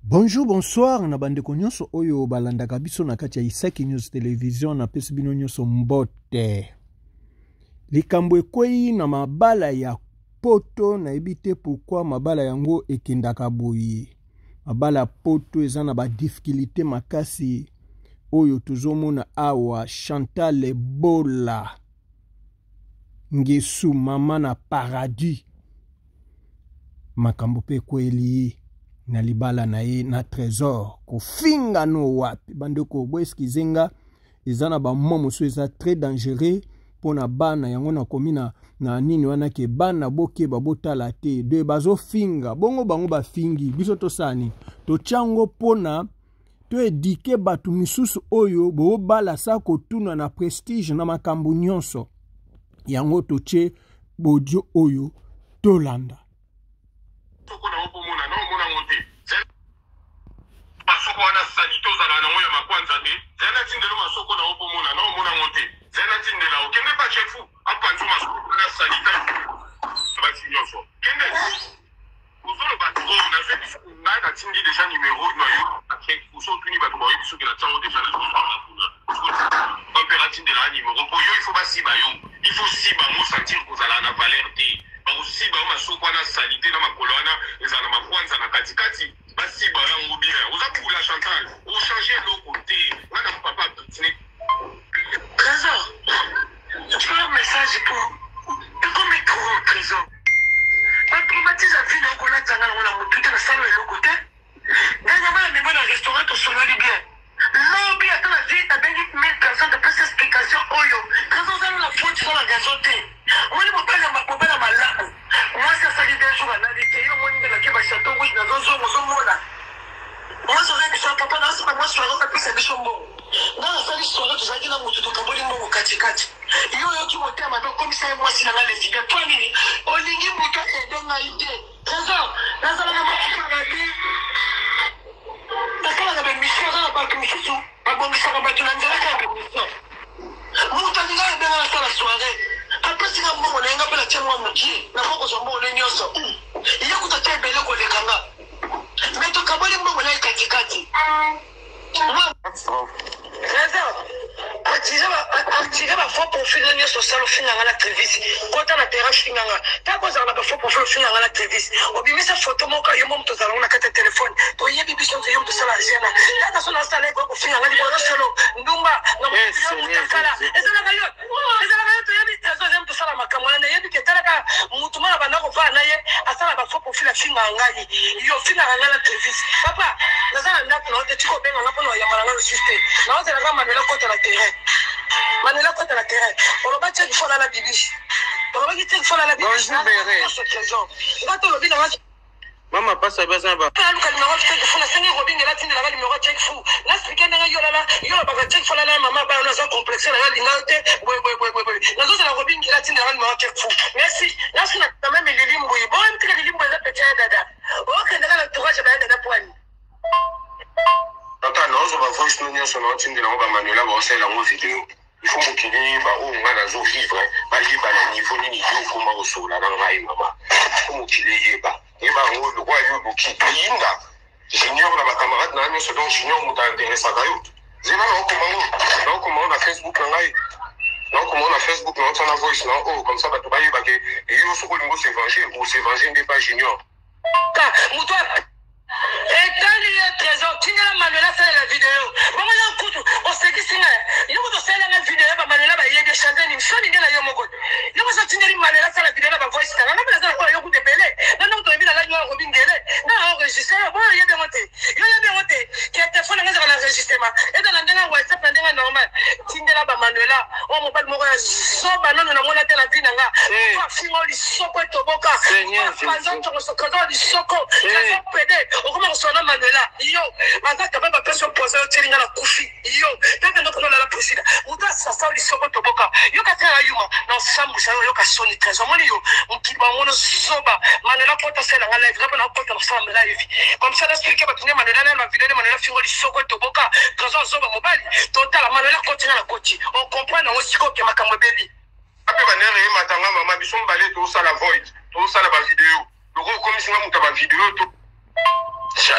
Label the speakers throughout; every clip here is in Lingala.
Speaker 1: Bonjour, bonsoir, na bandeko nyonso oyo balandaka biso na kati ya Isaki News Television na pesi bino nyonso mbote. Likambo ekwei na mabala ya poto na ebite pourquoi mabala yango ekendaka boye. Mabala ya poto eza na ba difficulté makasi oyo tozomona awa Chantal Bola Ngesu mama na paradis. Makambo pe kweli na libala na ye na trésor ko finga no wapi bandeko boeski zenga ezana ba momo so eza très dangereux pona bana yango na komina na nini wana ke bana boke babotala te de bazo finga bongo bango ba fingi biso to sani to chango pona to edike batu misusu oyo bo bala sa ko tuna na prestige na makambo nyonso yango to che bodio oyo tolanda.
Speaker 2: Il faut si sentir que vous allez en valeur de aussi masoko na salité na makolona ezana makwanza na katikati basi ba yango bien vous la Chantal vous changer le côté wana papa petit Trésor tu as un message pour comment trouver Trésor pas traumatiser vie na kola tanga na mutu na salo le côté ngana ba me na restaurant to sonali bien lobby à la vie à 1000 de plus explication oyo Trésor ça la faute sur la gazote on ne peut pas la malaku moi ça ça dit des jours à la vie yo mon de la keba château oui na zozo mona moi ça veut dire papa na ça moi soir ka pesa bisho mbo na ça dit soir tu zaki na mutu to kaboli mbo katikati yo tu motea ma comme ça moi si na les filles toi nini olingi mutu ede na idée Trésor na ça na ma paradis na ça na ben mission na ba tu misusu ba bon mission ba tu na nzela ka mission mutu ndinga ede na ça la soirée après si na mbo na nga pela tshemwa muki na moko so mbo le nyoso iyo kutatia bele ko le kanga meto kaboli mbo na katikati activer ba faux profil na so salo finanga na television kota na terrasse finanga ta ko za na ba faux profil finanga na television obimisa photo moko yo mo mto zala na kata telefone to yebi biso yo mto sala jena ta so na sala ko finanga ni bono salo ndumba na mutakala ezala kayo to yebi tazo mto sala makamwana na yebi ketala mutu mala bana ko va na ye asala ba faux profil finanga yo finanga na television papa nazala ndako na te tiko benga na pono ya malanga system na ozela kama mela kota na terrain manela kota na terrain oloba tsheki fola la bibishi oloba tsheki fola la bibishi bato lobi na
Speaker 3: Mama passe à besoin ba.
Speaker 2: Ka luka numéro tsheki fola sengi robing la tindi la numéro tsheki fu la expliquer na yo la ba tsheki fola la mama ba na za complexe la lingaute na zo la robing la tindi la numéro tsheki fu merci la sina kama mililimbo bo mtika lilimbo za pecha dada okenda kana tuwaje ba dada pwani Tata non on va voir ce nous sur notre de la Manuela va faire la vidéo il faut qu'il y ba o ngana zo vivre ba yi ba na niveau ni yo ko ma so la na ngai mama ko qu'il y ba e ba o le roi yo ki yinda junior na ba camarade na nyo so donc junior mu ta intéressé ga yo zina na comment na Facebook na ngai non comment na Facebook na on a voice na oh comme ça ba to ba yi ba ke yo so ko lingo se venger ou se venger n'est pas junior ka muto et dans le trésor tu n'as Manuela fait la vidéo bon on écoute on se dit c'est il faut faire la vidéo ba Manuela ba yede chanter ni so ni na yo moko il faut ça tineli Manuela fait la vidéo ba voice na na na ko yo ku de belé na na to bi na la yo ko bingele na enregistrer bon yede monter qui téléphone na za enregistrement et dans la WhatsApp na ndenge normal tindela ba Manuela o mo ba moko ya so ba non na mona te la vie nga fa fingo li soko toboka pendant to so ko li soko ça pede o comment on s'en a Manuela yo maza ka ba personne poser au tiringa na kufi yo taka ndo kola la président muta sasa li soko toboka yo ka tera yuma na sambu sa yo ka soni trésor moni yo mkiba mono soba Manuela pota sela nga live ngapa na pota na sambu live comme ça l'expliquer ba tunya Manuela na vidéo Manuela fingo li soko toboka trésor soba mobile total Manuela continue na koti on comprend na osiko ke makambo baby ape banere matanga mama bisomba le to sala void to sala ba vidéo loko comme singa muta ba vidéo to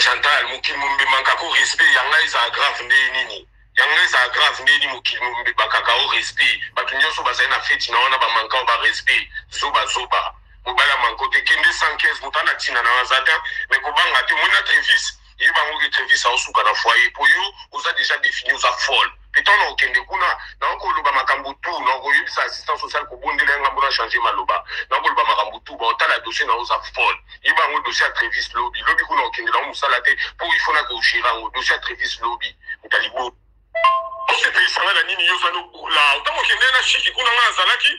Speaker 2: Chantal mukili mumbe mankako respect yanga isa grave nini yanga isa grave nini mukili mumbe bakaka o respect batu nyonso bazali na feti na wana ba manka ba respect zoba mobala manko te kende 115 mutana tina na wazata mais kobanga te mona Trevis il bango ke Trevis a osuka na foyer pour yo oza déjà défini oza folle peton na okende kuna na okoloba makambo tu na okoyebisa assistance sociale kobondela ngambo na changer maloba na okoloba makambo tu ba otala dossier na oza folle il bango dossier à Trevis lobby kuna okende la musala te pour il faut na que ogirango dossier à Trevis lobby mutalibo se pelisanga na nini yoza no la otango okende na shiki kuna nga azalaki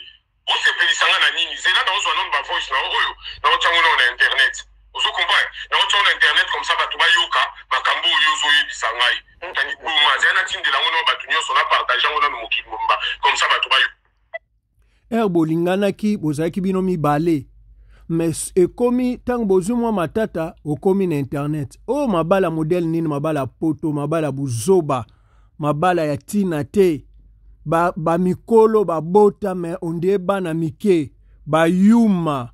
Speaker 2: on se pelisanga na nini c'est là dans ozwa non ba voice na oyo na otango na internet ozo comprendre na otango na internet comme ça batu bayoka makambo yozo yebisa ngai tani boma zana tindela ngono batu nyonso na partager ngono no mokili momba comme ça batu bayo
Speaker 1: bolinganaki bozalaki bino mibale mais ekomi tango bozwi mwa matata okomi na internet o mabala modèle nini mabala poto mabala buzoba mabala ya tina te ba mikolo ba bota mais onde bana mike ba yuma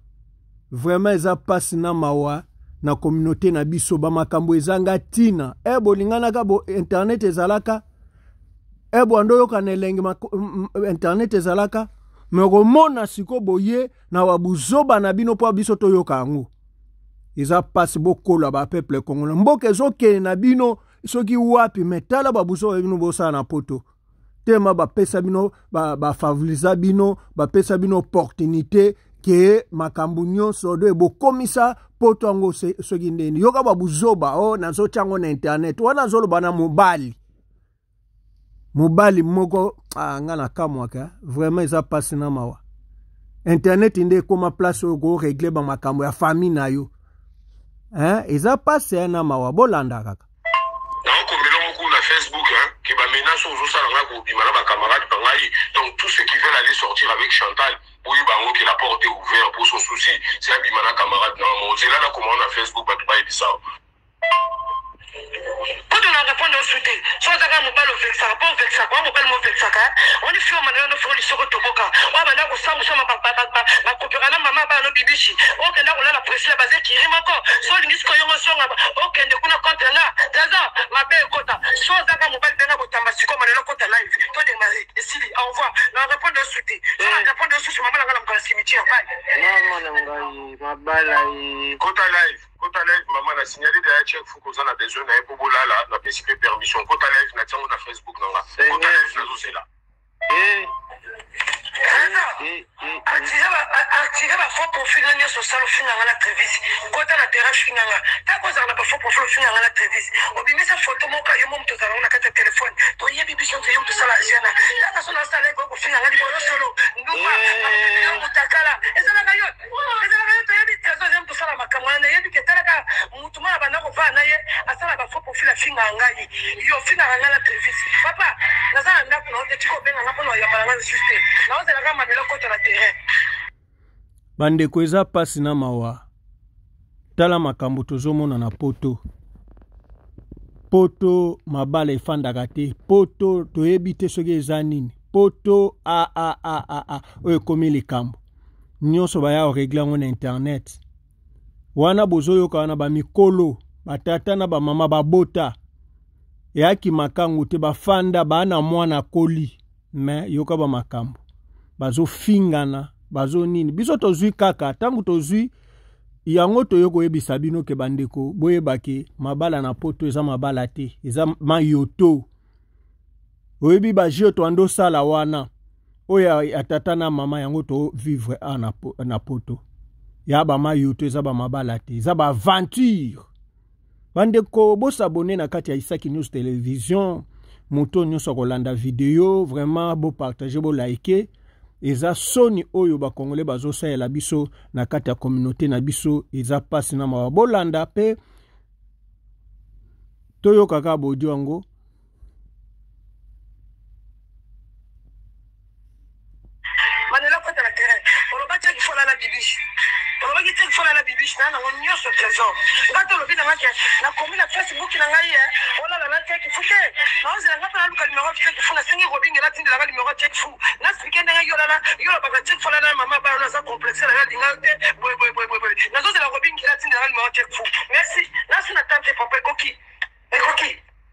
Speaker 1: vraiment eza pasi na mawa na communauté na biso ba makambo ezanga tina bolinganaka bo internet ezalaka ando yoka na elenge internet ezalaka me komona siko boye na wabuzoba na bino po biso to yoka yango eza pasi bokola ba peuple congolais mboka ezokene na bino soki wapi metala babuzoba bino bosala na poto tema bapesa bino bafavoriza bino bapesa bino opportunité ke makambo nyonso do bokomisa poto yango soki ndeni yoka babuzoba nazotiango na internet wana zoloba na mobali moko nga na kamwaka vraiment eza pasi na mawa internet nde koma place oyo ko régler ba makambo ya famille na yo eza pasi na mawa bolanda kaka
Speaker 2: na Facebook qui va menacer aux autres pour bimana ba camarades bangai donc tous ceux qui veulent aller sortir avec Chantal oui bango que la porte est ouverte pour son souci c'est un bimana camarade na mo c'est là comment on a Facebook ba tuba ebisa
Speaker 3: quand on a répondu au soutien soit ça va mobile vexa pas vexa quoi mobile mo vexa ka on est fait maintenant faut les soko toboka wa bana ko samu sama ba kopera na mama ba no bibishi OK na la presse basé qui rime encore so lingis ko yongo songa OK nde kuna contre là daza mabe kota so ça va mobile tena botamba siko manelo kota live to de mari et si au revoir na répondre au soutien so na répondre au soutien mama na ngala mkala cimetière bye non na ngai mabala
Speaker 2: Kota live maman a signalé derrière check faut qu'on a besoin d'un pobola là na PCP permission Kota live na tsango na Facebook nanga Kota live na zosela
Speaker 3: atire ba faux profil na nyoso salo finanga na Trevis kota na terrasse finanga ta koza na ba faux profil finanga na Trevis obimisa photo moka yo mom tozala na kata telefone to yebi biso to yo to sala jana ta sona sala ko finanga di bolo solo nduma mutakala ezala kayo to yebi tezo zem to sala makamana yebi ke talaka mutu mala bana ko va na ye asala ba faux profil finanga yo finanga na Trevis papa nazala ndako no te chiko benga ngapo no ya malanga system na ozela kama ndelo kota na terrain
Speaker 1: bandeko eza pasi na mawa tala makambo tozomona na poto mabala efandaka te poto toyebi te soki eza nini poto oyo ekomi likambo nyonso baya oregle yango na internet wana bozoyoka wana bamikolo batata na bamama babota eyaki makango te bafanda bana mwana koli me yoka bamakambo bazofingana bazo nini biso tozwi kaka tangu tozwi yango toyoko yebisa bino ke bandeko boyebake mabala na poto eza mabala te eza mayoto oyebi bajio to ando sala wana oya atata na mama yango to vivre na poto ya ba mayoto eza ba mabala te eza ba aventure bandeko bosabone na kati ya Isaki News Television moto nyonso kolanda video vraiment bo partager bo liker eza soni oyo ba congolais bazosaela biso na kati ya communauté na biso eza pasi na mawa bolanda pe toyo kaka bodio yango
Speaker 3: manela kota na terrain olobaki fola la bibishi na ngonyo so trésor ngato lobi na ngake na komi na Facebook na ngai ola la tek fuke na oze ngapa na luka numéro tek fu na sengi robinga la tindi la numéro tek fu na sikende ngai yola ba tek fu na mama ba na za complexe la ngate boy na zo la robinga la tindi la numéro tek fu merci na suna tante papa koki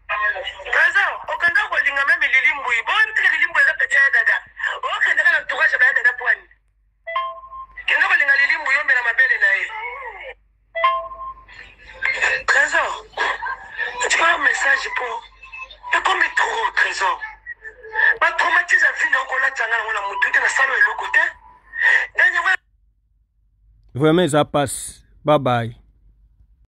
Speaker 3: trésor okanga ko linga meme lilimbu bon tika lilimbu za pecha dada okanga na entourage ba dada pwani kenda ko linga lilimbu yombe na mabele na ye trésor tu as un message pour et comme trop trésor ba traumatise la vie na ko la tanga na mutu te na salo eloko te
Speaker 1: vraiment ça passe. Bye bye.